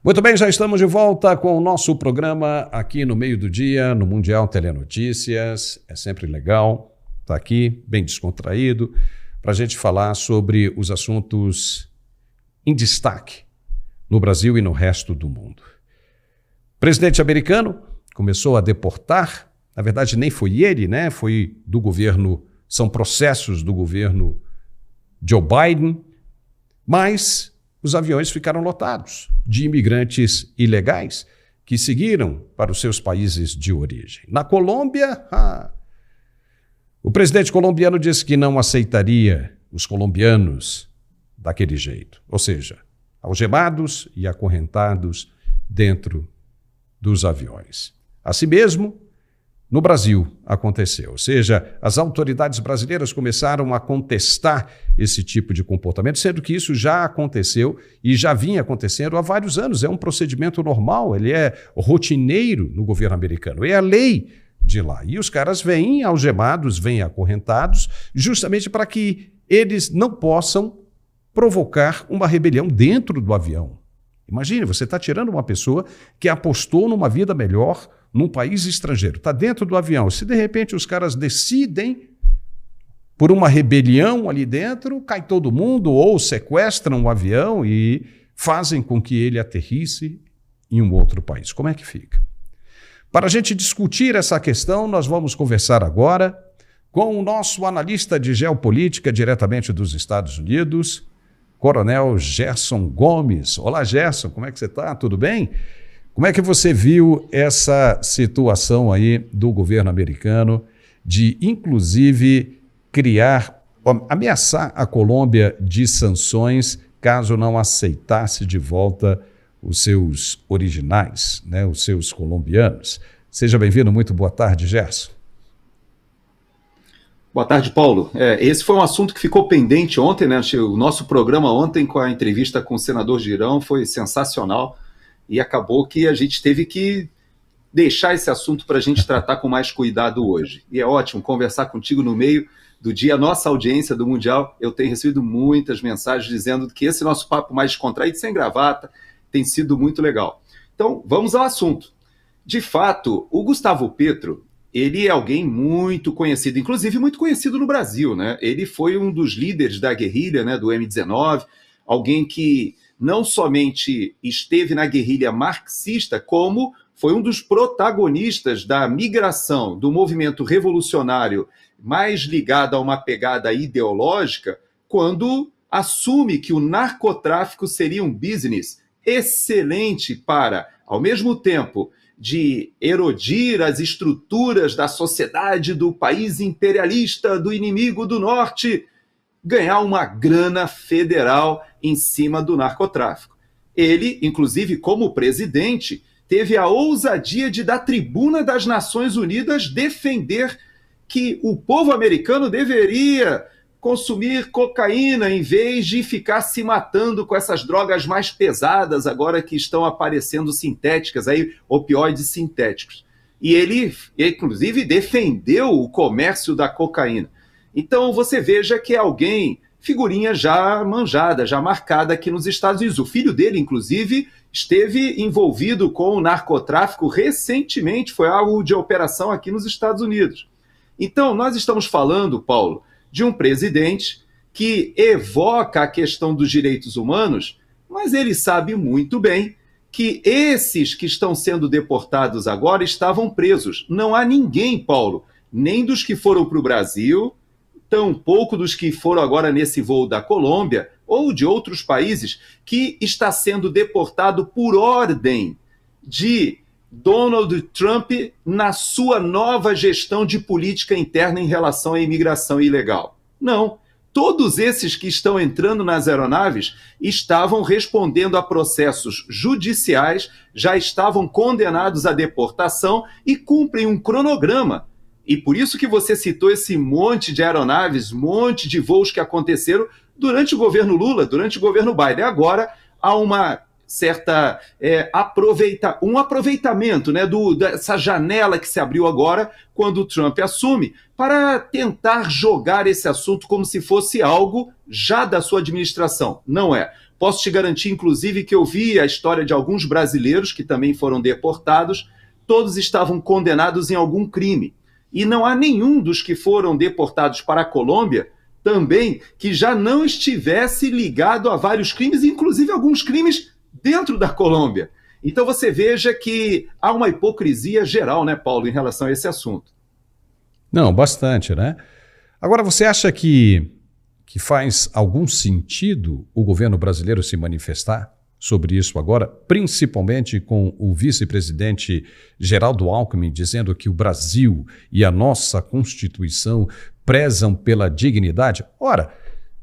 Muito bem, já estamos de volta com o nosso programa aqui no meio do dia, no Mundial Telenotícias. É sempre legal estar aqui, bem descontraído, para a gente falar sobre os assuntos em destaque no Brasil e no resto do mundo. O presidente americano começou a deportar, na verdade nem foi ele, né? Foi do governo, são processos do governo Joe Biden, mas os aviões ficaram lotados de imigrantes ilegais que seguiram para os seus países de origem. Na Colômbia, o presidente colombiano disse que não aceitaria os colombianos daquele jeito, ou seja, algemados e acorrentados dentro dos aviões. Assim mesmo, no Brasil aconteceu, ou seja, as autoridades brasileiras começaram a contestar esse tipo de comportamento, sendo que isso já aconteceu e já vinha acontecendo há vários anos. É um procedimento normal, ele é rotineiro no governo americano, é a lei de lá. E os caras vêm algemados, vêm acorrentados, justamente para que eles não possam provocar uma rebelião dentro do avião. Imagine, você está tirando uma pessoa que apostou numa vida melhor num país estrangeiro, está dentro do avião. Se de repente os caras decidem por uma rebelião ali dentro, cai todo mundo ou sequestram o avião e fazem com que ele aterrisse em um outro país. Como é que fica? Para a gente discutir essa questão, nós vamos conversar agora com o nosso analista de geopolítica diretamente dos Estados Unidos, Coronel Gerson Gomes. Olá, Gerson, como é que você está? Tudo bem? Como é que você viu essa situação aí do governo americano de, inclusive, ameaçar a Colômbia de sanções caso não aceitasse de volta os seus originais, né, os seus colombianos? Seja bem-vindo, muito boa tarde, Gerson. Boa tarde, Paulo. Esse foi um assunto que ficou pendente ontem, né? O nosso programa ontem com a entrevista com o senador Girão foi sensacional e acabou que a gente teve que deixar esse assunto para a gente tratar com mais cuidado hoje. E é ótimo conversar contigo no meio do dia. A nossa audiência do Mundial, eu tenho recebido muitas mensagens dizendo que esse nosso papo mais descontraído, sem gravata, tem sido muito legal. Então, vamos ao assunto. De fato, o Gustavo Petro, ele é alguém muito conhecido, inclusive muito conhecido no Brasil, né? Ele foi um dos líderes da guerrilha, né, do M19, alguém que não somente esteve na guerrilha marxista, como foi um dos protagonistas da migração do movimento revolucionário mais ligado a uma pegada ideológica, quando assume que o narcotráfico seria um business excelente para, ao mesmo tempo, de erodir as estruturas da sociedade do país imperialista, do inimigo do norte, ganhar uma grana federal em cima do narcotráfico. Ele, inclusive, como presidente, teve a ousadia de, da tribuna das Nações Unidas, defender que o povo americano deveria consumir cocaína em vez de ficar se matando com essas drogas mais pesadas agora que estão aparecendo sintéticas, aí, opioides sintéticos. E ele, inclusive, defendeu o comércio da cocaína. Então você veja que é alguém, figurinha já manjada, já marcada aqui nos Estados Unidos. O filho dele, inclusive, esteve envolvido com o narcotráfico recentemente, foi alvo de operação aqui nos Estados Unidos. Então nós estamos falando, Paulo, de um presidente que evoca a questão dos direitos humanos, mas ele sabe muito bem que esses que estão sendo deportados agora estavam presos. Não há ninguém, Paulo, nem dos que foram para o Brasil, tampouco dos que foram agora nesse voo da Colômbia ou de outros países, que está sendo deportado por ordem de Donald Trump na sua nova gestão de política interna em relação à imigração ilegal. Não. Todos esses que estão entrando nas aeronaves estavam respondendo a processos judiciais, já estavam condenados à deportação e cumprem um cronograma. E por isso que você citou esse monte de aeronaves, monte de voos que aconteceram durante o governo Lula, durante o governo Biden. Agora há uma certa um aproveitamento, né, dessa janela que se abriu agora quando o Trump assume, para tentar jogar esse assunto como se fosse algo já da sua administração. Não é. Posso te garantir, inclusive, que eu vi a história de alguns brasileiros que também foram deportados, todos estavam condenados em algum crime. E não há nenhum dos que foram deportados para a Colômbia também que já não estivesse ligado a vários crimes, inclusive alguns crimes dentro da Colômbia. Então você veja que há uma hipocrisia geral, né, Paulo, em relação a esse assunto. Não, bastante, né? Agora, você acha que faz algum sentido o governo brasileiro se manifestar sobre isso agora, principalmente com o vice-presidente Geraldo Alckmin dizendo que o Brasil e a nossa Constituição prezam pela dignidade? Ora,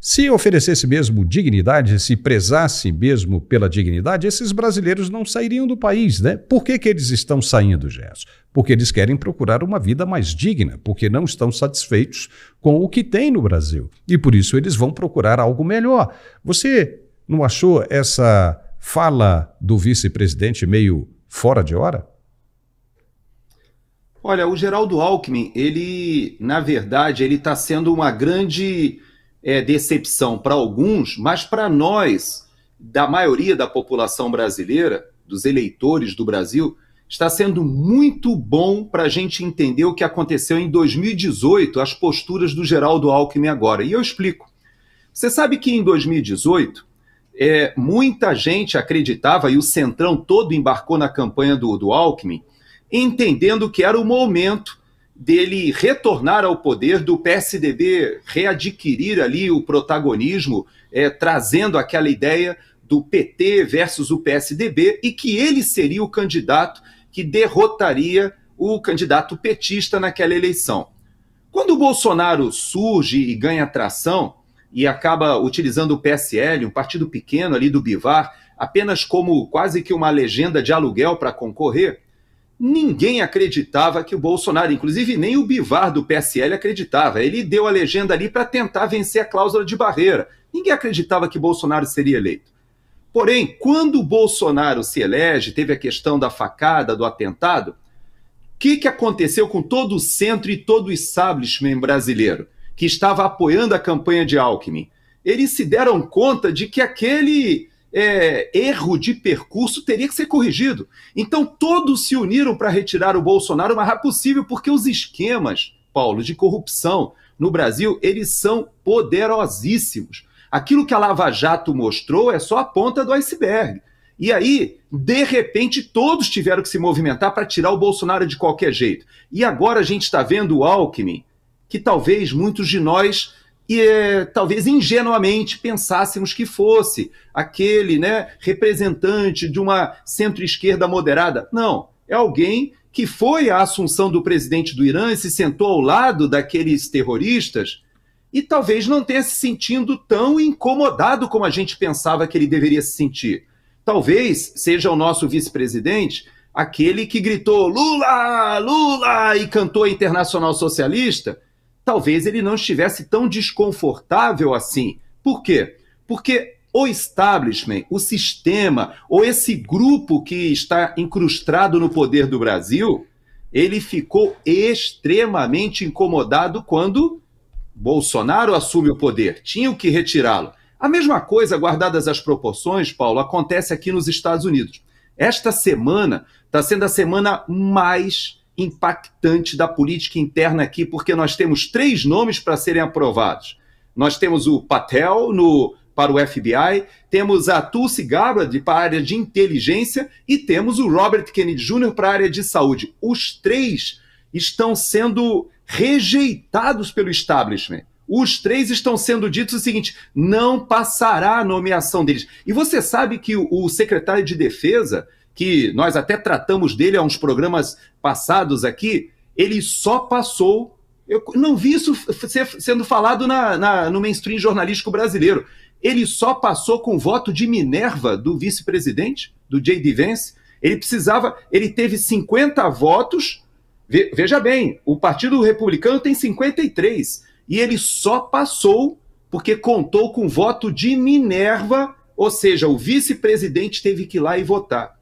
se oferecesse mesmo dignidade, se prezasse mesmo pela dignidade, esses brasileiros não sairiam do país, né? Por que eles estão saindo, Gerson? Porque eles querem procurar uma vida mais digna, porque não estão satisfeitos com o que tem no Brasil. E por isso eles vão procurar algo melhor. Você não achou essa fala do vice-presidente meio fora de hora? Olha, o Geraldo Alckmin, na verdade, ele está sendo uma grande decepção para alguns, mas para nós, da maioria da população brasileira, dos eleitores do Brasil, está sendo muito bom para a gente entender o que aconteceu em 2018, as posturas do Geraldo Alckmin agora. E eu explico. Você sabe que em 2018, muita gente acreditava, e o Centrão todo embarcou na campanha do Alckmin, entendendo que era o momento dele retornar ao poder, do PSDB readquirir ali o protagonismo, trazendo aquela ideia do PT versus o PSDB, e que ele seria o candidato que derrotaria o candidato petista naquela eleição. Quando o Bolsonaro surge e ganha tração, e acaba utilizando o PSL, um partido pequeno ali do Bivar, apenas como quase que uma legenda de aluguel para concorrer, ninguém acreditava que o Bolsonaro, inclusive nem o Bivar do PSL acreditava. Ele deu a legenda ali para tentar vencer a cláusula de barreira. Ninguém acreditava que Bolsonaro seria eleito. Porém, quando o Bolsonaro se elege, teve a questão da facada, do atentado, o que aconteceu com todo o centro e todo o establishment brasileiro que estava apoiando a campanha de Alckmin? Eles se deram conta de que aquele erro de percurso teria que ser corrigido. Então todos se uniram para retirar o Bolsonaro o mais rápido possível, porque os esquemas, Paulo, de corrupção no Brasil, eles são poderosíssimos. Aquilo que a Lava Jato mostrou é só a ponta do iceberg. E aí, de repente, todos tiveram que se movimentar para tirar o Bolsonaro de qualquer jeito. E agora a gente está vendo o Alckmin, que talvez muitos de nós, talvez ingenuamente, pensássemos que fosse aquele, representante de uma centro-esquerda moderada. Não, é alguém que foi à assunção do presidente do Irã e se sentou ao lado daqueles terroristas e talvez não tenha se sentindo tão incomodado como a gente pensava que ele deveria se sentir. Talvez seja o nosso vice-presidente aquele que gritou Lula, Lula e cantou a Internacional Socialista. Talvez ele não estivesse tão desconfortável assim. Por quê? Porque o establishment, o sistema, ou esse grupo que está incrustado no poder do Brasil, ele ficou extremamente incomodado quando Bolsonaro assume o poder. Tinham que retirá-lo. A mesma coisa, guardadas as proporções, Paulo, acontece aqui nos Estados Unidos. Esta semana está sendo a semana mais impactante da política interna aqui, porque nós temos 3 nomes para serem aprovados. Nós temos o Patel para o FBI, temos a Tulsi Gabbard para a área de inteligência e temos o Robert Kennedy Jr. para a área de saúde. Os 3 estão sendo rejeitados pelo establishment. Os 3 estão sendo ditos o seguinte: não passará a nomeação deles. E você sabe que o secretário de Defesa, que nós até tratamos dele há uns programas passados aqui, ele só passou... Eu não vi isso sendo falado no mainstream jornalístico brasileiro. Ele só passou com voto de Minerva do vice-presidente, do J.D. Vance. Ele teve 50 votos. Veja bem, o Partido Republicano tem 53. E ele só passou porque contou com voto de Minerva, ou seja, o vice-presidente teve que ir lá e votar.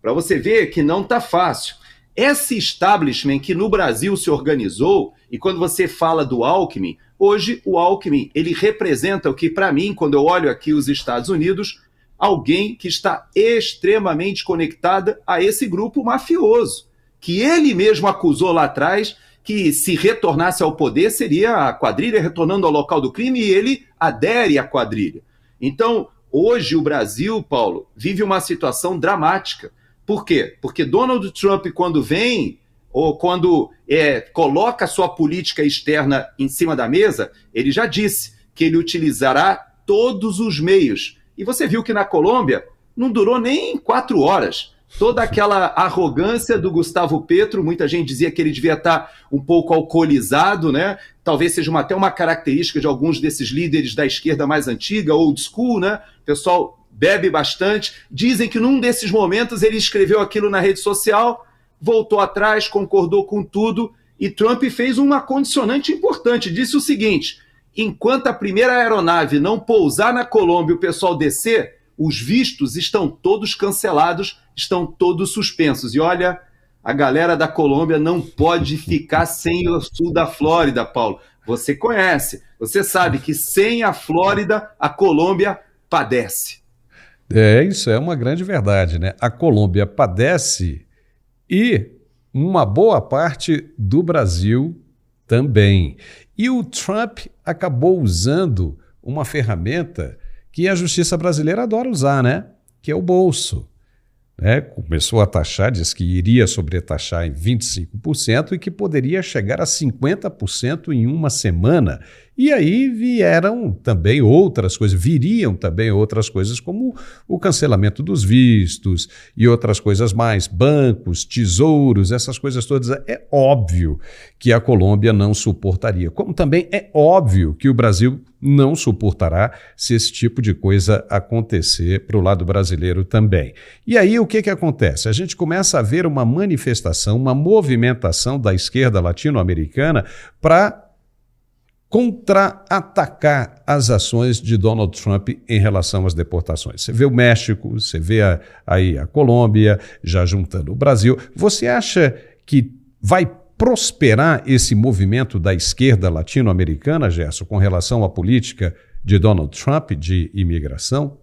Para você ver que não está fácil. Esse establishment que no Brasil se organizou, e quando você fala do Alckmin, hoje o Alckmin ele representa o que, para mim, quando eu olho aqui os Estados Unidos, alguém que está extremamente conectada a esse grupo mafioso, que ele mesmo acusou lá atrás que se retornasse ao poder seria a quadrilha retornando ao local do crime e ele adere à quadrilha. Então, hoje o Brasil, Paulo, vive uma situação dramática. Por quê? Porque Donald Trump, quando vem ou quando coloca a sua política externa em cima da mesa, ele já disse que ele utilizará todos os meios. E você viu que na Colômbia não durou nem 4 horas. Toda aquela arrogância do Gustavo Petro, muita gente dizia que ele devia estar um pouco alcoolizado, né? Talvez seja até uma característica de alguns desses líderes da esquerda mais antiga, old school, né? O pessoal bebe bastante. Dizem que num desses momentos ele escreveu aquilo na rede social, voltou atrás, concordou com tudo, e Trump fez uma condicionante importante. Disse o seguinte: enquanto a primeira aeronave não pousar na Colômbia e o pessoal descer, os vistos estão todos cancelados, estão todos suspensos. E olha, a galera da Colômbia não pode ficar sem o sul da Flórida, Paulo. Você conhece, você sabe que sem a Flórida, a Colômbia padece. Isso é uma grande verdade, né? A Colômbia padece e uma boa parte do Brasil também. E o Trump acabou usando uma ferramenta que a justiça brasileira adora usar, né? Que é o bolso. Começou a taxar, disse que iria sobretaxar em 25% e que poderia chegar a 50% em uma semana. E aí viriam também outras coisas, como o cancelamento dos vistos e outras coisas mais, bancos, tesouros, essas coisas todas. É óbvio que a Colômbia não suportaria, como também é óbvio que o Brasil não suportará se esse tipo de coisa acontecer para o lado brasileiro também. E aí o que acontece? A gente começa a ver uma manifestação, uma movimentação da esquerda latino-americana para contra-atacar as ações de Donald Trump em relação às deportações. Você vê o México, você vê aí a Colômbia, já juntando o Brasil. Você acha que vai prosperar esse movimento da esquerda latino-americana, Gerson, com relação à política de Donald Trump de imigração?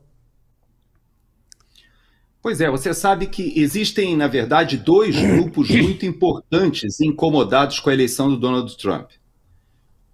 Pois é, você sabe que existem, na verdade, 2 grupos muito importantes incomodados com a eleição do Donald Trump.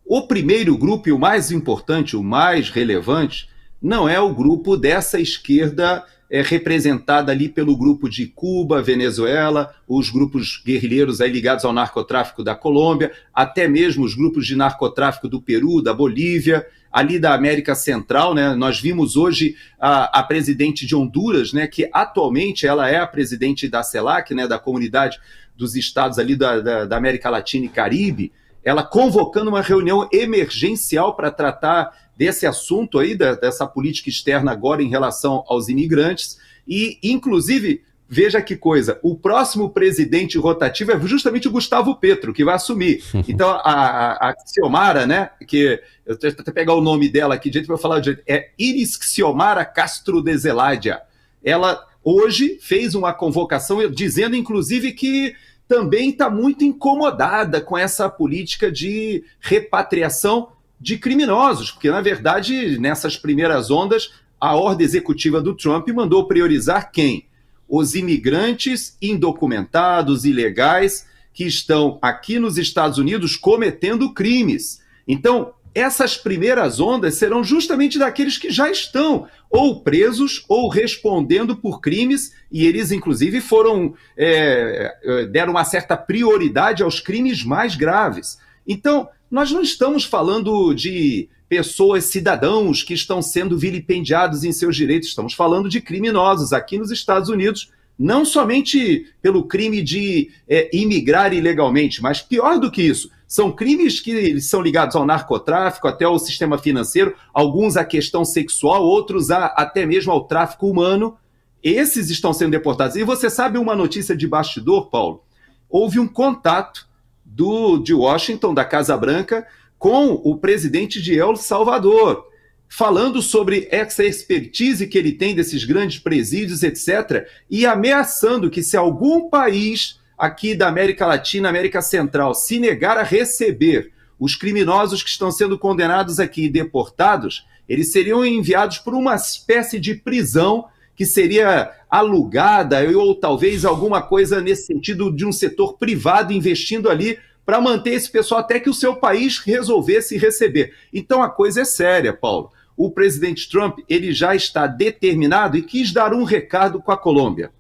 O primeiro grupo, e o mais importante, o mais relevante, não é o grupo dessa esquerda representada ali pelo grupo de Cuba, Venezuela, os grupos guerrilheiros aí ligados ao narcotráfico da Colômbia, até mesmo os grupos de narcotráfico do Peru, da Bolívia, ali da América Central, né? Nós vimos hoje a presidente de Honduras, né, que atualmente ela é a presidente da CELAC, né, da Comunidade dos Estados ali da América Latina e Caribe, ela convocando uma reunião emergencial para tratar desse assunto aí, dessa política externa agora em relação aos imigrantes. E, inclusive, veja que coisa, o próximo presidente rotativo é justamente o Gustavo Petro, que vai assumir. Então, a Xiomara, né, que eu vou até pegar o nome dela aqui, para eu falar direito, é Iris Xiomara Castro de Zelaya. Ela hoje fez uma convocação dizendo, inclusive, que também está muito incomodada com essa política de repatriação de criminosos, porque, na verdade, nessas primeiras ondas, a ordem executiva do Trump mandou priorizar quem? Os imigrantes indocumentados, ilegais, que estão aqui nos Estados Unidos cometendo crimes. Então, essas primeiras ondas serão justamente daqueles que já estão ou presos ou respondendo por crimes, e eles, inclusive, deram uma certa prioridade aos crimes mais graves. Então, nós não estamos falando de pessoas, cidadãos que estão sendo vilipendiados em seus direitos, estamos falando de criminosos aqui nos Estados Unidos, não somente pelo crime de imigrar ilegalmente, mas pior do que isso, são crimes que são ligados ao narcotráfico, até ao sistema financeiro, alguns à questão sexual, outros até mesmo ao tráfico humano. Esses estão sendo deportados. E você sabe uma notícia de bastidor, Paulo? Houve um contato de Washington, da Casa Branca, com o presidente de El Salvador, falando sobre essa expertise que ele tem desses grandes presídios, etc., e ameaçando que se algum país aqui da América Latina, América Central, se negar a receber os criminosos que estão sendo condenados aqui e deportados, Eles seriam enviados para uma espécie de prisão que seria alugada ou talvez alguma coisa nesse sentido de um setor privado investindo ali para manter esse pessoal até que o seu país resolvesse receber. Então a coisa é séria, Paulo. O presidente Trump ele já está determinado e quis dar um recado com a Colômbia.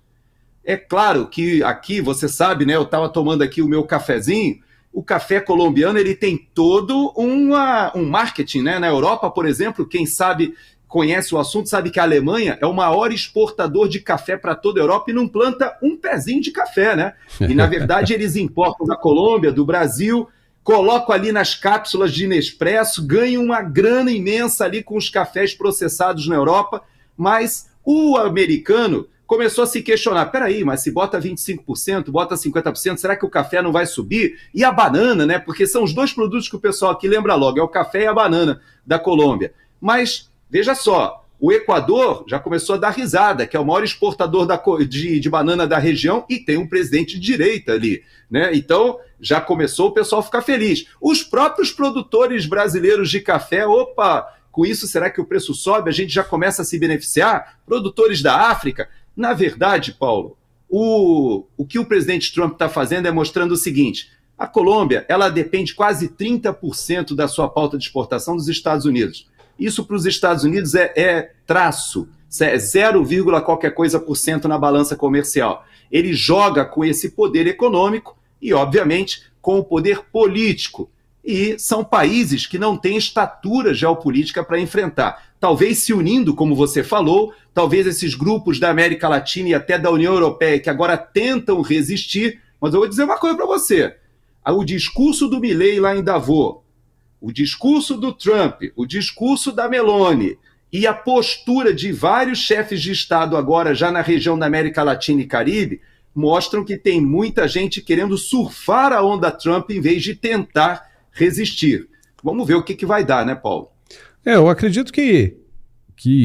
É claro que aqui, você sabe, né? Eu estava tomando aqui o meu cafezinho. O café colombiano ele tem todo um marketing, né? Na Europa, por exemplo, quem sabe conhece o assunto sabe que a Alemanha é o maior exportador de café para toda a Europa e não planta um pezinho de café, né? E, na verdade, eles importam da Colômbia, do Brasil, colocam ali nas cápsulas de Nespresso, ganham uma grana imensa ali com os cafés processados na Europa, mas o americano começou a se questionar, peraí, mas se bota 25%, bota 50%, será que o café não vai subir? E a banana, né? Porque são os dois produtos que o pessoal aqui lembra logo, é o café e a banana da Colômbia. Mas veja só, o Equador já começou a dar risada, que é o maior exportador de banana da região e tem um presidente de direita ali, né? Então, já começou o pessoal a ficar feliz. Os próprios produtores brasileiros de café, opa, com isso será que o preço sobe? A gente já começa a se beneficiar? Produtores da África? Na verdade, Paulo, o que o presidente Trump está fazendo é mostrando o seguinte, a Colômbia, ela depende quase 30% da sua pauta de exportação dos Estados Unidos. Isso para os Estados Unidos é traço, é 0, qualquer coisa por cento na balança comercial. Ele joga com esse poder econômico e, obviamente, com o poder político. E são países que não têm estatura geopolítica para enfrentar. Talvez se unindo, como você falou, talvez esses grupos da América Latina e até da União Europeia que agora tentam resistir, mas eu vou dizer uma coisa para você. O discurso do Milei lá em Davos, o discurso do Trump, o discurso da Meloni e a postura de vários chefes de Estado agora já na região da América Latina e Caribe mostram que tem muita gente querendo surfar a onda Trump em vez de tentar resistir. Vamos ver o que vai dar, né, Paulo? Eu acredito que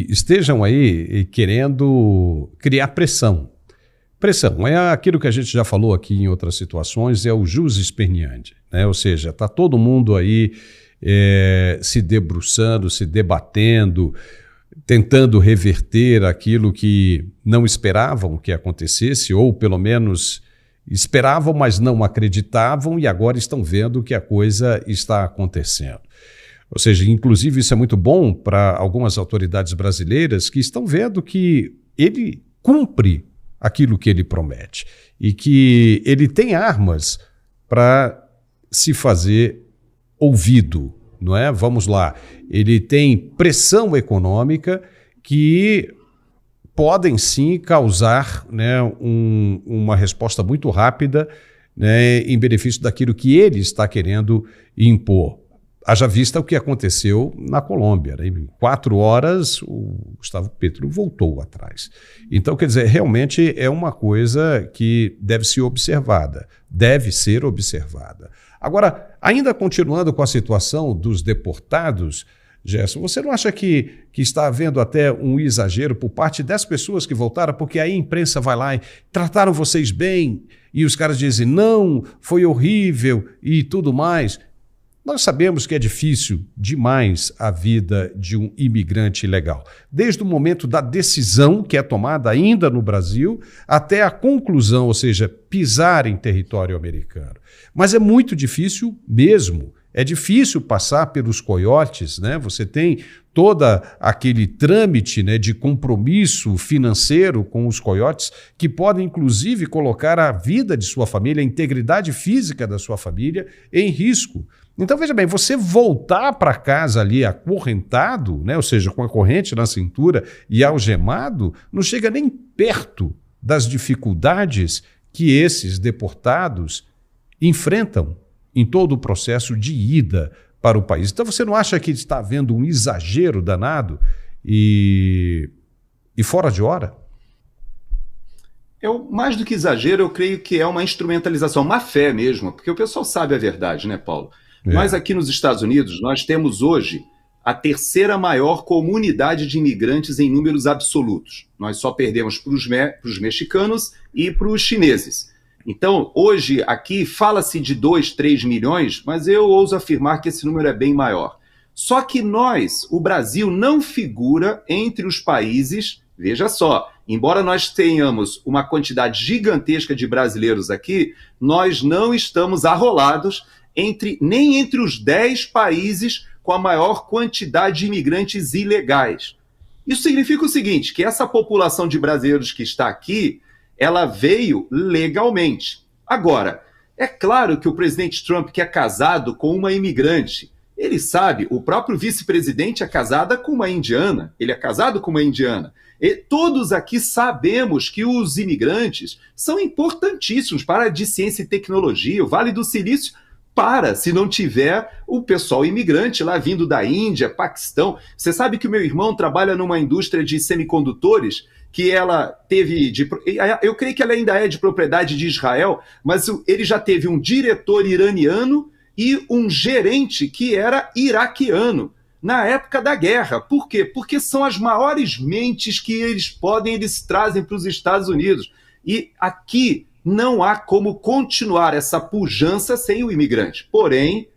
estejam aí querendo criar pressão. Pressão é aquilo que a gente já falou aqui em outras situações, é o jus esperneandi, né? Ou seja, está todo mundo aí se debruçando, se debatendo, tentando reverter aquilo que não esperavam que acontecesse, ou pelo menos esperavam, mas não acreditavam, e agora estão vendo que a coisa está acontecendo. Ou seja, inclusive isso é muito bom para algumas autoridades brasileiras que estão vendo que ele cumpre aquilo que ele promete e que ele tem armas para se fazer ouvido, não é? Vamos lá, ele tem pressão econômica que podem sim causar, né, uma resposta muito rápida, né, em benefício daquilo que ele está querendo impor. Haja vista o que aconteceu na Colômbia, né? Em 4 horas o Gustavo Petro voltou atrás. Então, quer dizer, realmente é uma coisa que deve ser observada. Agora, ainda continuando com a situação dos deportados, Gerson, você não acha que está havendo até um exagero por parte das pessoas que voltaram, porque aí a imprensa vai lá e trataram vocês bem, e os caras dizem, não, foi horrível e tudo mais. Nós sabemos que é difícil demais a vida de um imigrante ilegal, desde o momento da decisão que é tomada ainda no Brasil até a conclusão, ou seja, pisar em território americano. Mas é muito difícil mesmo. É difícil passar pelos coiotes, né? Você tem todo aquele trâmite, né, de compromisso financeiro com os coiotes que podem, inclusive, colocar a vida de sua família, a integridade física da sua família em risco. Então, veja bem, você voltar para casa ali acorrentado, né, ou seja, com a corrente na cintura e algemado, não chega nem perto das dificuldades que esses deportados enfrentam em todo o processo de ida para o país. Então você não acha que está havendo um exagero danado e fora de hora? Mais do que exagero, eu creio que é uma instrumentalização, má fé mesmo, porque o pessoal sabe a verdade, né, Paulo? Nós aqui nos Estados Unidos, nós temos hoje a 3ª maior comunidade de imigrantes em números absolutos. Nós só perdemos para os mexicanos e para os chineses. Então, hoje, aqui, fala-se de 2, 3 milhões, mas eu ouso afirmar que esse número é bem maior. Só que o Brasil, não figura entre os países, veja só, embora nós tenhamos uma quantidade gigantesca de brasileiros aqui, nós não estamos arrolados nem entre os 10 países com a maior quantidade de imigrantes ilegais. Isso significa o seguinte, que essa população de brasileiros que está aqui, ela veio legalmente. Agora, é claro que o presidente Trump, que é casado com uma imigrante, ele sabe, o próprio vice-presidente é casado com uma indiana, ele é casado com uma indiana. E todos aqui sabemos que os imigrantes são importantíssimos para a ciência e tecnologia. O Vale do Silício se não tiver o pessoal imigrante lá vindo da Índia, Paquistão. Você sabe que o meu irmão trabalha numa indústria de semicondutores que ela teve, eu creio que ela ainda é de propriedade de Israel, mas ele já teve um diretor iraniano e um gerente que era iraquiano na época da guerra. Por quê? Porque são as maiores mentes que eles trazem para os Estados Unidos. E aqui não há como continuar essa pujança sem o imigrante. Porém,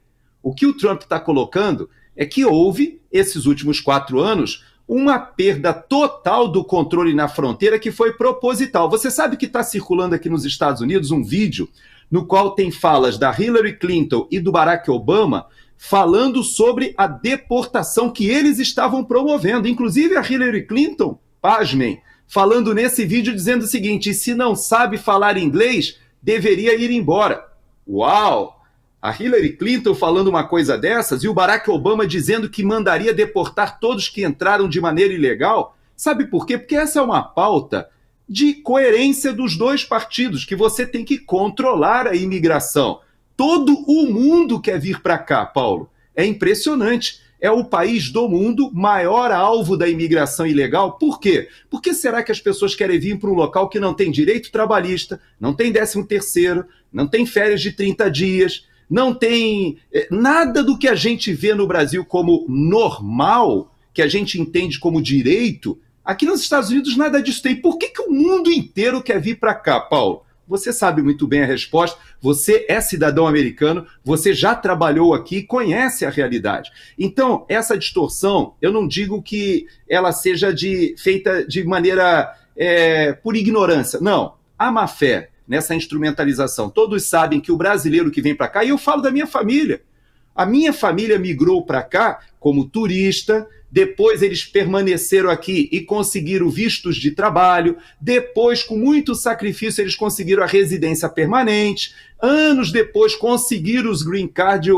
o que o Trump está colocando é que houve, esses últimos 4 anos, uma perda total do controle na fronteira que foi proposital. Você sabe que está circulando aqui nos Estados Unidos um vídeo no qual tem falas da Hillary Clinton e do Barack Obama falando sobre a deportação que eles estavam promovendo. Inclusive a Hillary Clinton, pasmem, falando nesse vídeo dizendo o seguinte: se não sabe falar inglês, deveria ir embora. Uau! A Hillary Clinton falando uma coisa dessas e o Barack Obama dizendo que mandaria deportar todos que entraram de maneira ilegal. Sabe por quê? Porque essa é uma pauta de coerência dos dois partidos, que você tem que controlar a imigração. Todo o mundo quer vir para cá, Paulo. É impressionante. É o país do mundo maior alvo da imigração ilegal. Por quê? Por que será que as pessoas querem vir para um local que não tem direito trabalhista, não tem 13º, não tem férias de 30 dias, não tem nada do que a gente vê no Brasil como normal, que a gente entende como direito? Aqui nos Estados Unidos nada disso tem. Por que o mundo inteiro quer vir para cá, Paulo? Você sabe muito bem a resposta, você é cidadão americano, você já trabalhou aqui, conhece a realidade. Então, essa distorção, eu não digo que ela seja feita de maneira por ignorância. Não, há má fé nessa instrumentalização. Todos sabem que o brasileiro que vem para cá, e eu falo da minha família, a minha família migrou para cá como turista, depois eles permaneceram aqui e conseguiram vistos de trabalho, depois, com muito sacrifício, eles conseguiram a residência permanente, anos depois conseguiram os green card,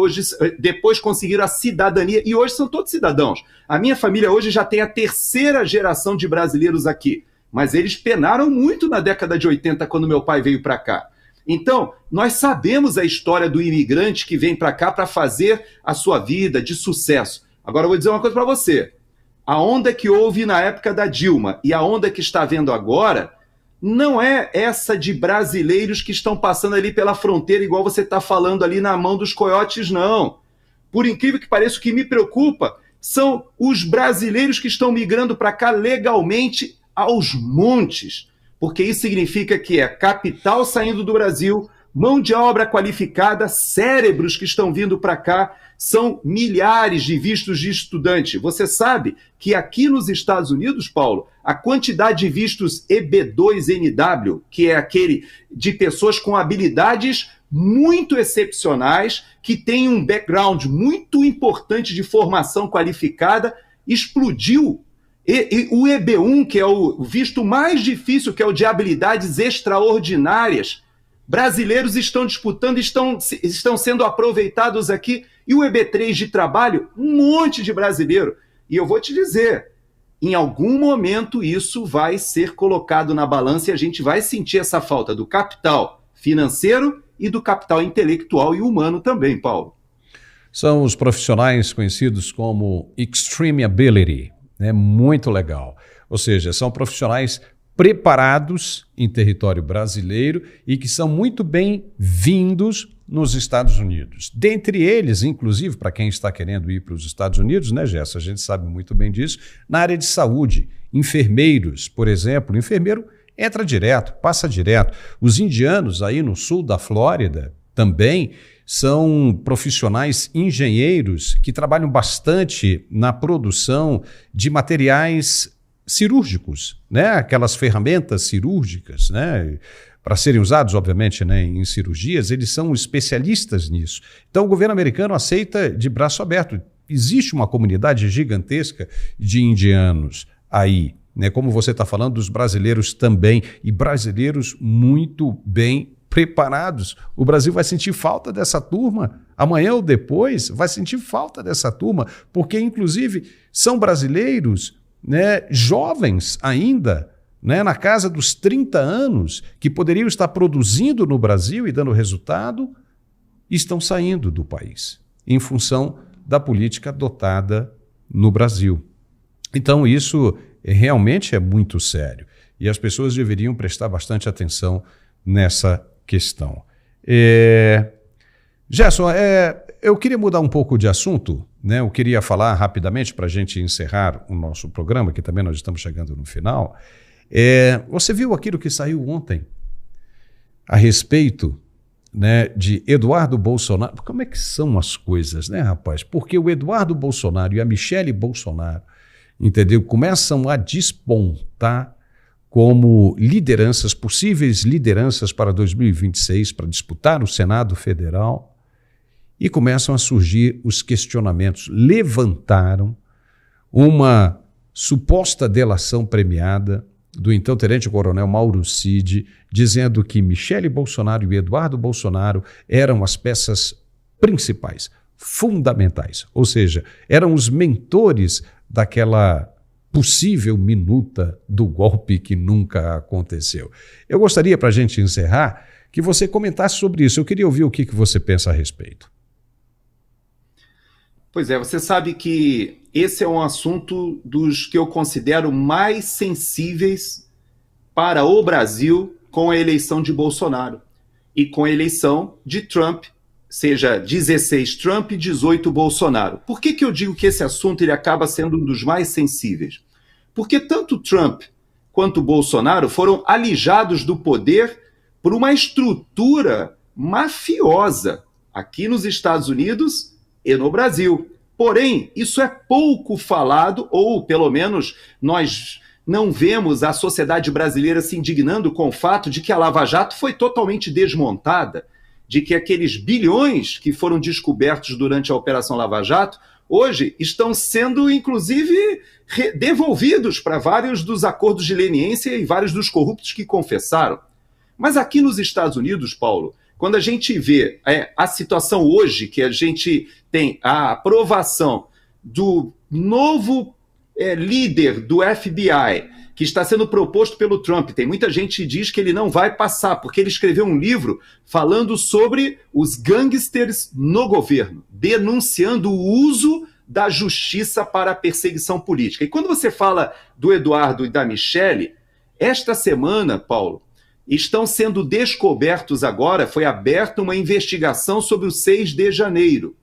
depois conseguiram a cidadania, e hoje são todos cidadãos. A minha família hoje já tem a 3ª geração de brasileiros aqui, mas eles penaram muito na década de 80, quando meu pai veio para cá. Então, nós sabemos a história do imigrante que vem para cá para fazer a sua vida de sucesso. Agora eu vou dizer uma coisa para você. A onda que houve na época da Dilma e a onda que está havendo agora não é essa de brasileiros que estão passando ali pela fronteira, igual você está falando ali na mão dos coiotes, não. Por incrível que pareça, o que me preocupa são os brasileiros que estão migrando para cá legalmente aos montes, porque isso significa que é capital saindo do Brasil, mão de obra qualificada, cérebros que estão vindo para cá, são milhares de vistos de estudante. Você sabe que aqui nos Estados Unidos, Paulo, a quantidade de vistos EB2NW, que é aquele de pessoas com habilidades muito excepcionais, que têm um background muito importante de formação qualificada, explodiu. E o EB1, que é o visto mais difícil, que é o de habilidades extraordinárias, brasileiros estão disputando, estão sendo aproveitados aqui. E o EB3 de trabalho, um monte de brasileiro. E eu vou te dizer, em algum momento isso vai ser colocado na balança e a gente vai sentir essa falta do capital financeiro e do capital intelectual e humano também, Paulo. São os profissionais conhecidos como Extreme Ability, né? Muito legal. Ou seja, são profissionais preparados em território brasileiro e que são muito bem-vindos nos Estados Unidos. Dentre eles, inclusive, para quem está querendo ir para os Estados Unidos, né, Gessa? A gente sabe muito bem disso, na área de saúde, enfermeiros, por exemplo, o enfermeiro entra direto, passa direto. Os indianos aí no sul da Flórida também são profissionais engenheiros que trabalham bastante na produção de materiais cirúrgicos, né? Aquelas ferramentas cirúrgicas, né? Para serem usados, obviamente, né, em cirurgias, eles são especialistas nisso. Então, o governo americano aceita de braço aberto. Existe uma comunidade gigantesca de indianos aí, né? Como você está falando, dos brasileiros também, e brasileiros muito bem preparados. O Brasil vai sentir falta dessa turma, amanhã ou depois vai sentir falta dessa turma, porque, inclusive, são brasileiros, né, jovens ainda, né, na casa dos 30 anos, que poderiam estar produzindo no Brasil e dando resultado, estão saindo do país, em função da política adotada no Brasil. Então, isso realmente é muito sério, e as pessoas deveriam prestar bastante atenção nessa questão. Gerson, eu queria mudar um pouco de assunto, né? Eu queria falar rapidamente para a gente encerrar o nosso programa, que também nós estamos chegando no final. Você viu aquilo que saiu ontem a respeito, né, de Eduardo Bolsonaro? Como é que são as coisas, né, rapaz? Porque o Eduardo Bolsonaro e a Michele Bolsonaro, entendeu? Começam a despontar como lideranças, possíveis lideranças para 2026, para disputar o Senado Federal, e começam a surgir os questionamentos. Levantaram uma suposta delação premiada do então tenente-coronel Mauro Cid, dizendo que Michele Bolsonaro e Eduardo Bolsonaro eram as peças principais, fundamentais, ou seja, eram os mentores daquela possível minuta do golpe que nunca aconteceu. Eu gostaria, para a gente encerrar, que você comentasse sobre isso. Eu queria ouvir o que você pensa a respeito. Pois é, você sabe que esse é um assunto dos que eu considero mais sensíveis para o Brasil com a eleição de Bolsonaro e com a eleição de Trump, seja 16 Trump e 18 Bolsonaro. Por que eu digo que esse assunto ele acaba sendo um dos mais sensíveis? Porque tanto Trump quanto Bolsonaro foram alijados do poder por uma estrutura mafiosa aqui nos Estados Unidos e no Brasil. Porém, isso é pouco falado, ou pelo menos nós não vemos a sociedade brasileira se indignando com o fato de que a Lava Jato foi totalmente desmontada, de que aqueles bilhões que foram descobertos durante a Operação Lava Jato, hoje estão sendo, inclusive, devolvidos para vários dos acordos de leniência e vários dos corruptos que confessaram. Mas aqui nos Estados Unidos, Paulo, quando a gente vê a situação hoje, que a gente tem a aprovação do novo líder do FBI, que está sendo proposto pelo Trump, tem muita gente que diz que ele não vai passar, porque ele escreveu um livro falando sobre os gangsters no governo, denunciando o uso da justiça para a perseguição política. E quando você fala do Eduardo e da Michele, esta semana, Paulo, estão sendo descobertos agora, foi aberta uma investigação sobre o 6 de janeiro.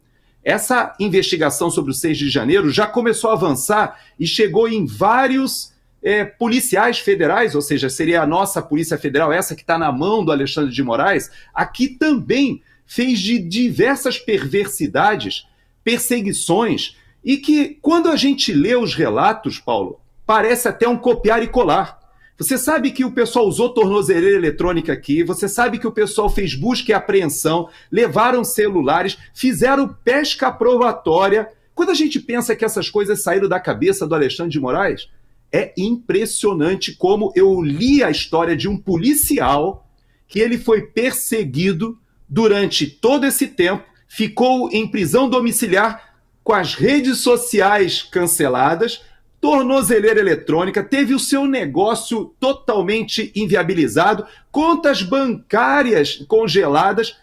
Essa investigação sobre o 6 de janeiro já começou a avançar e chegou em vários policiais federais, ou seja, seria a nossa Polícia Federal, essa que está na mão do Alexandre de Moraes, aqui também fez de diversas perversidades, perseguições, e que quando a gente lê os relatos, Paulo, parece até um copiar e colar. Você sabe que o pessoal usou tornozeleira eletrônica aqui, você sabe que o pessoal fez busca e apreensão, levaram celulares, fizeram pesca probatória. Quando a gente pensa que essas coisas saíram da cabeça do Alexandre de Moraes, é impressionante como eu li a história de um policial que ele foi perseguido durante todo esse tempo, ficou em prisão domiciliar com as redes sociais canceladas, tornozeleira eletrônica, teve o seu negócio totalmente inviabilizado, contas bancárias congeladas,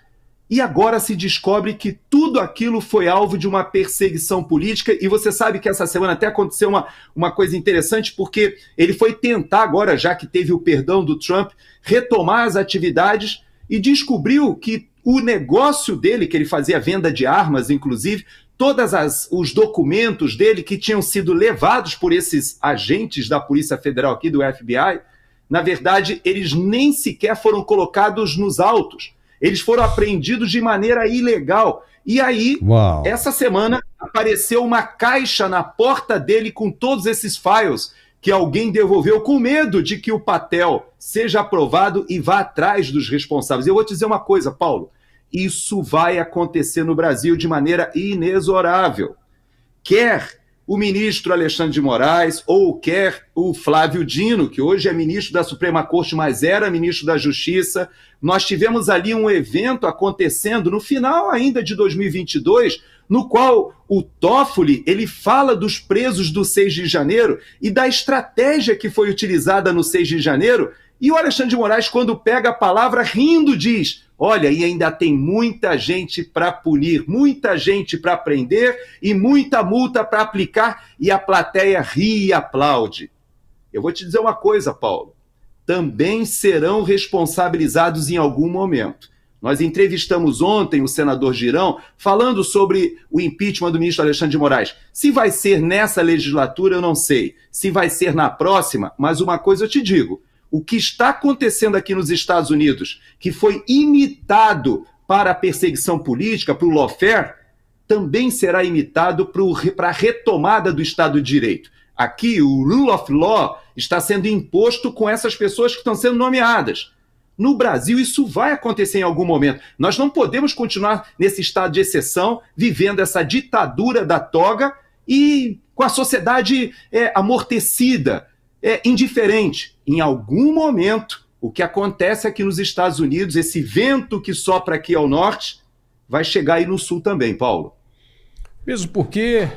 e agora se descobre que tudo aquilo foi alvo de uma perseguição política. E você sabe que essa semana até aconteceu uma coisa interessante, porque ele foi tentar agora, já que teve o perdão do Trump, retomar as atividades e descobriu que o negócio dele, que ele fazia venda de armas, inclusive, todos os documentos dele que tinham sido levados por esses agentes da Polícia Federal aqui, do FBI, na verdade, eles nem sequer foram colocados nos autos. Eles foram apreendidos de maneira ilegal. E aí, essa semana, apareceu uma caixa na porta dele com todos esses files que alguém devolveu com medo de que o Patel seja aprovado e vá atrás dos responsáveis. Eu vou te dizer uma coisa, Paulo, isso vai acontecer no Brasil de maneira inexorável. Quer o ministro Alexandre de Moraes ou quer o Flávio Dino, que hoje é ministro da Suprema Corte, mas era ministro da Justiça. Nós tivemos ali um evento acontecendo no final ainda de 2022, no qual o Toffoli, ele fala dos presos do 6 de janeiro e da estratégia que foi utilizada no 6 de janeiro, e o Alexandre de Moraes, quando pega a palavra, rindo, diz: olha, e ainda tem muita gente para punir, muita gente para prender e muita multa para aplicar, e a plateia ri e aplaude. Eu vou te dizer uma coisa, Paulo, também serão responsabilizados em algum momento. Nós entrevistamos ontem o senador Girão falando sobre o impeachment do ministro Alexandre de Moraes. Se vai ser nessa legislatura, eu não sei. Se vai ser na próxima, mas uma coisa eu te digo: o que está acontecendo aqui nos Estados Unidos, que foi imitado para a perseguição política, para o lawfare, também será imitado para a retomada do Estado de Direito. Aqui, o rule of law está sendo imposto com essas pessoas que estão sendo nomeadas. No Brasil, isso vai acontecer em algum momento. Nós não podemos continuar nesse estado de exceção, vivendo essa ditadura da toga e com a sociedade amortecida, indiferente. Em algum momento, o que acontece aqui nos Estados Unidos, esse vento que sopra aqui ao norte, vai chegar aí no sul também, Paulo. Mesmo porque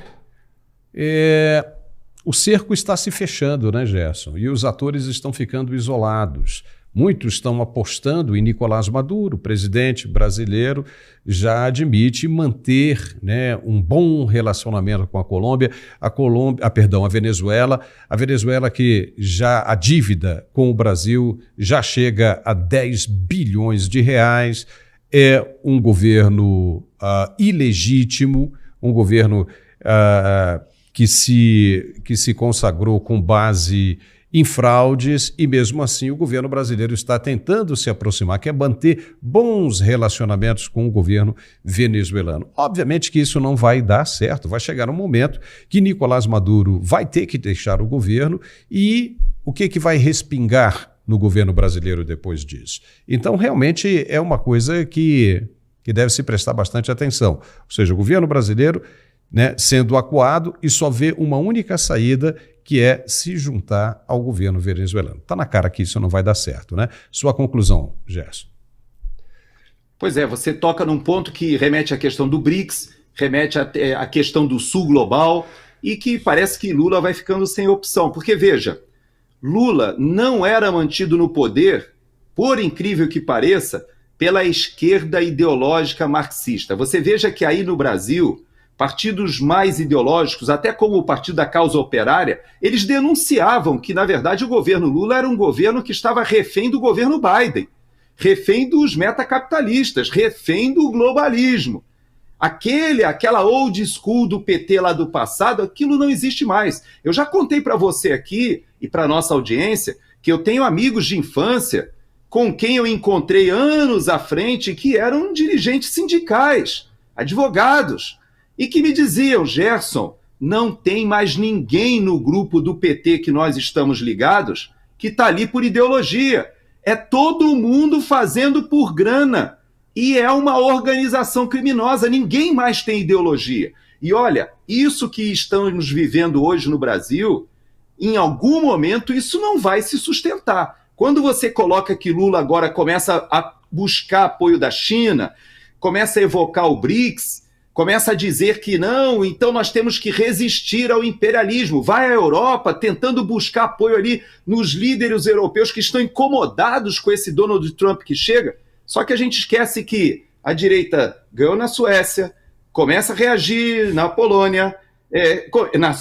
o cerco está se fechando, né, Gerson? E os atores estão ficando isolados. Muitos estão apostando em Nicolás Maduro. O presidente brasileiro já admite manter, né, um bom relacionamento com a Colômbia. A Venezuela. A Venezuela, que já a dívida com o Brasil já chega a 10 bilhões de reais. É um governo ilegítimo, um governo que se consagrou com base em fraudes, e mesmo assim o governo brasileiro está tentando se aproximar, quer manter bons relacionamentos com o governo venezuelano. Obviamente que isso não vai dar certo, vai chegar um momento que Nicolás Maduro vai ter que deixar o governo, e o que vai respingar no governo brasileiro depois disso? Então, realmente é uma coisa que deve se prestar bastante atenção. Ou seja, o governo brasileiro, né, sendo acuado, e só vê uma única saída, que é se juntar ao governo venezuelano. Está na cara que isso não vai dar certo, né? Sua conclusão, Gerson. Pois é, você toca num ponto que remete à questão do BRICS, remete à questão do Sul Global, e que parece que Lula vai ficando sem opção. Porque, veja, Lula não era mantido no poder, por incrível que pareça, pela esquerda ideológica marxista. Você veja que aí no Brasil, partidos mais ideológicos, até como o Partido da Causa Operária, eles denunciavam que, na verdade, o governo Lula era um governo que estava refém do governo Biden, refém dos metacapitalistas, refém do globalismo. Aquela old school do PT lá do passado, aquilo não existe mais. Eu já contei para você aqui e para a nossa audiência que eu tenho amigos de infância com quem eu encontrei anos à frente que eram dirigentes sindicais, advogados, e que me diziam: Gerson, não tem mais ninguém no grupo do PT que nós estamos ligados que está ali por ideologia. É todo mundo fazendo por grana. E é uma organização criminosa, ninguém mais tem ideologia. E olha, isso que estamos vivendo hoje no Brasil, em algum momento isso não vai se sustentar. Quando você coloca que Lula agora começa a buscar apoio da China, começa a evocar o BRICS, começa a dizer que não, então nós temos que resistir ao imperialismo. Vai à Europa tentando buscar apoio ali nos líderes europeus que estão incomodados com esse Donald Trump que chega. Só que a gente esquece que a direita ganhou na Suécia, começa a reagir na Polônia,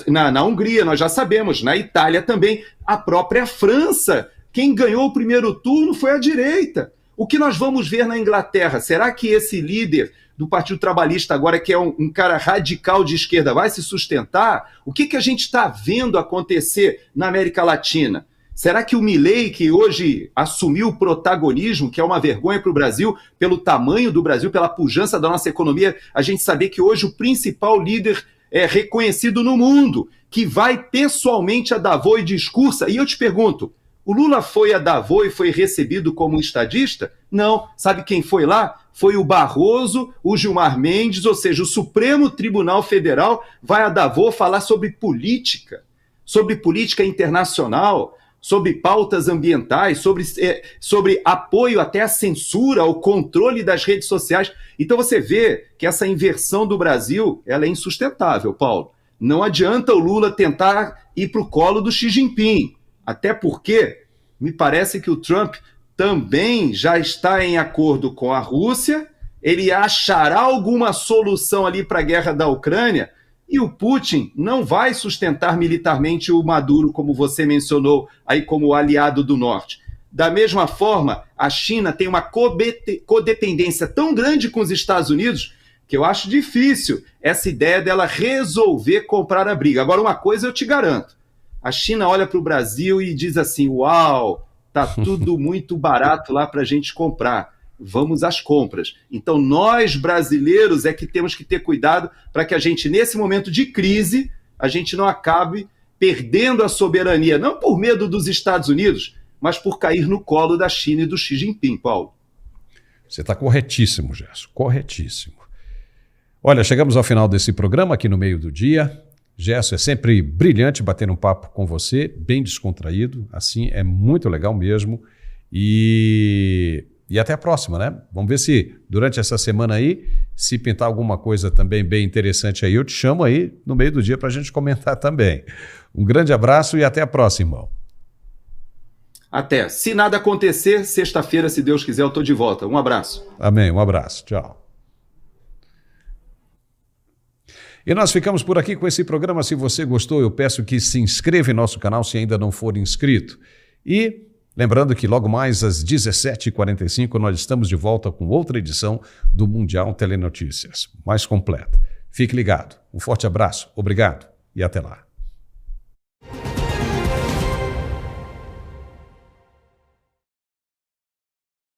na Hungria, nós já sabemos, na Itália também, a própria França. Quem ganhou o primeiro turno foi a direita. O que nós vamos ver na Inglaterra? Será que esse líder do Partido Trabalhista agora, que é um cara radical de esquerda, vai se sustentar? O que a gente está vendo acontecer na América Latina? Será que o Milei, que hoje assumiu o protagonismo, que é uma vergonha para o Brasil, pelo tamanho do Brasil, pela pujança da nossa economia, a gente saber que hoje o principal líder é reconhecido no mundo, que vai pessoalmente a Davos e discursa. E eu te pergunto, o Lula foi a Davos e foi recebido como um estadista? Não. Sabe quem foi lá? Foi o Barroso, o Gilmar Mendes, ou seja, o Supremo Tribunal Federal vai a Davos falar sobre política internacional, sobre pautas ambientais, sobre apoio até à censura, ao controle das redes sociais. Então você vê que essa inversão do Brasil ela é insustentável, Paulo. Não adianta o Lula tentar ir para o colo do Xi Jinping, até porque me parece que o Trump também já está em acordo com a Rússia, ele achará alguma solução ali para a guerra da Ucrânia, e o Putin não vai sustentar militarmente o Maduro, como você mencionou, aí como aliado do Norte. Da mesma forma, a China tem uma codependência tão grande com os Estados Unidos que eu acho difícil essa ideia dela resolver comprar a briga. Agora, uma coisa eu te garanto, a China olha para o Brasil e diz assim, uau, está tudo muito barato lá para a gente comprar. Vamos às compras. Então, nós brasileiros é que temos que ter cuidado para que a gente, nesse momento de crise, a gente não acabe perdendo a soberania, não por medo dos Estados Unidos, mas por cair no colo da China e do Xi Jinping, Paulo. Você está corretíssimo, Gerson, corretíssimo. Olha, chegamos ao final desse programa aqui no meio do dia. Gerson, é sempre brilhante bater um papo com você, bem descontraído, assim, é muito legal mesmo. E até a próxima, né? Vamos ver se durante essa semana aí, se pintar alguma coisa também bem interessante aí, eu te chamo aí no meio do dia para a gente comentar também. Um grande abraço e até a próxima, irmão. Até. Se nada acontecer, sexta-feira, se Deus quiser, eu estou de volta. Um abraço. Amém. Um abraço. Tchau. E nós ficamos por aqui com esse programa. Se você gostou, eu peço que se inscreva em nosso canal se ainda não for inscrito. E lembrando que logo mais às 17h45 nós estamos de volta com outra edição do Mundial Telenotícias, mais completa. Fique ligado. Um forte abraço, obrigado e até lá.